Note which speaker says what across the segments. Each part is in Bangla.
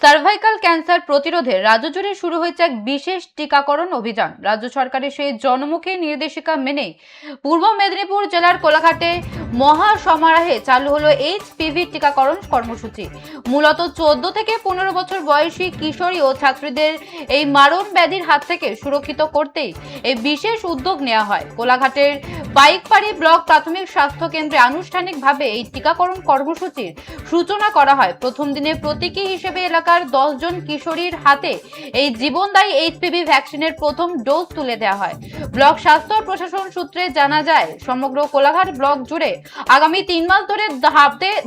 Speaker 1: সার্ভাইকাল ক্যান্সার প্রতিরোধে রাজ্য জুড়ে শুরু হয়েছে এক বিশেষ টিকাকরণ অভিযান। রাজ্য সরকারের সেই জনমুখী নির্দেশিকা মেনে পূর্ব মেদিনীপুর জেলার কোলাঘাটে মহা সমারোহে চালু হলো এইচপিভি টিকাকরণ কর্মসূচি। মূলত 14 থেকে 15 বছর বয়সী কিশোরী ও ছাত্রীদের এই মারণ ব্যাধির হাত থেকে সুরক্ষিত করতেই এই বিশেষ উদ্যোগ নেওয়া হয়। কোলাঘাটের পাইকপাড়ি ব্লক প্রাথমিক স্বাস্থ্য কেন্দ্রে আনুষ্ঠানিকভাবে এই টিকাকরণ কর্মসূচির সূচনা করা হয়। প্রথম দিনে প্রতীকী হিসেবে এলাকার 10 জন কিশোরীর হাতে এই জীবনদায়ী এইচপিভি ভ্যাকসিনের প্রথম ডোজ তুলে দেওয়া হয়। ব্লক স্বাস্থ্য প্রশাসন সূত্রে জানা যায়, সমগ্র কোলাঘাট ব্লক জুড়ে আগামী 3 মাস ধরে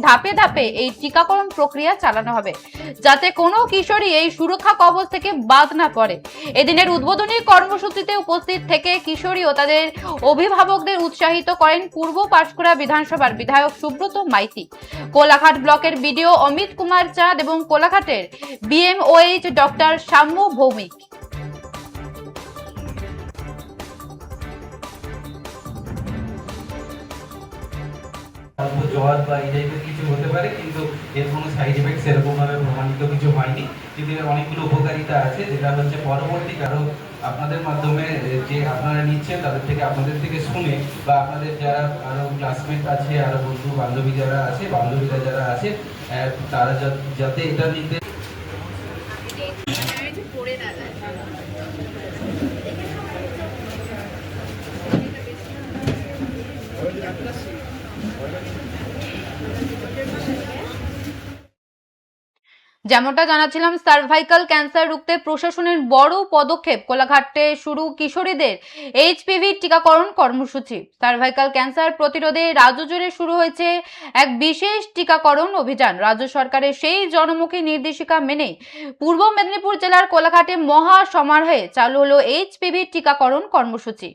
Speaker 1: ধাপে ধাপে এই টিকাকরণ প্রক্রিয়া চালানো হবে, যাতে কোনো কিশোরী এই সুরক্ষা কবচ থেকে বাদ না পড়ে। এদিনের উদ্বোধনী কর্মসূচিতে উপস্থিত থেকে কিশোরী ও তাদের অভিভাবকদের উৎসাহিত করেন পূর্ব পাঁশকুড়া বিধানসভার বিধায়ক সুব্রত মাইতি, কোলাঘাট ব্লকের বিডিও অমিত কুমার চাঁদ এবং কোলাঘাটের বিএমওএইচ ডক্টর সাম্য ভৌমিক।
Speaker 2: জ্বর বা এই টাইপের কিছু হতে পারে, কিন্তু এর কোনো সাইড এফেক্ট সেরকম ভাবে প্রমাণিত কিছু হয়নি। কিন্তু এর অনেকগুলো উপকারিতা আছে, যেটা হচ্ছে পরবর্তী কারো আপনাদের মাধ্যমে যে আপনারা নিচ্ছেন তাদের থেকে, আপনাদের থেকে শুনে, বা আপনাদের যারা আরো ক্লাসমেট আছে, আরো বন্ধু বান্ধবী যারা আছে, বান্ধবীরা যারা আছে, তারা যাতে এটা নিতে
Speaker 1: যেমনটা জানাচ্ছিলাম, সার্ভাইকাল ক্যান্সার রুখতে প্রশাসনের বড় পদক্ষেপ। কোলাঘাটে শুরু কিশোরীদের এইচপিভি টিকাকরণ কর্মসূচি। সার্ভাইকাল ক্যান্সার প্রতিরোধে রাজ্য জুড়ে শুরু হয়েছে এক বিশেষ টিকাকরণ অভিযান। রাজ্য সরকারের সেই জনমুখী নির্দেশিকা মেনে পূর্ব মেদিনীপুর জেলার কোলাঘাটে মহা সমারোহে চালু হলো এইচপিভি টিকাকরণ কর্মসূচি।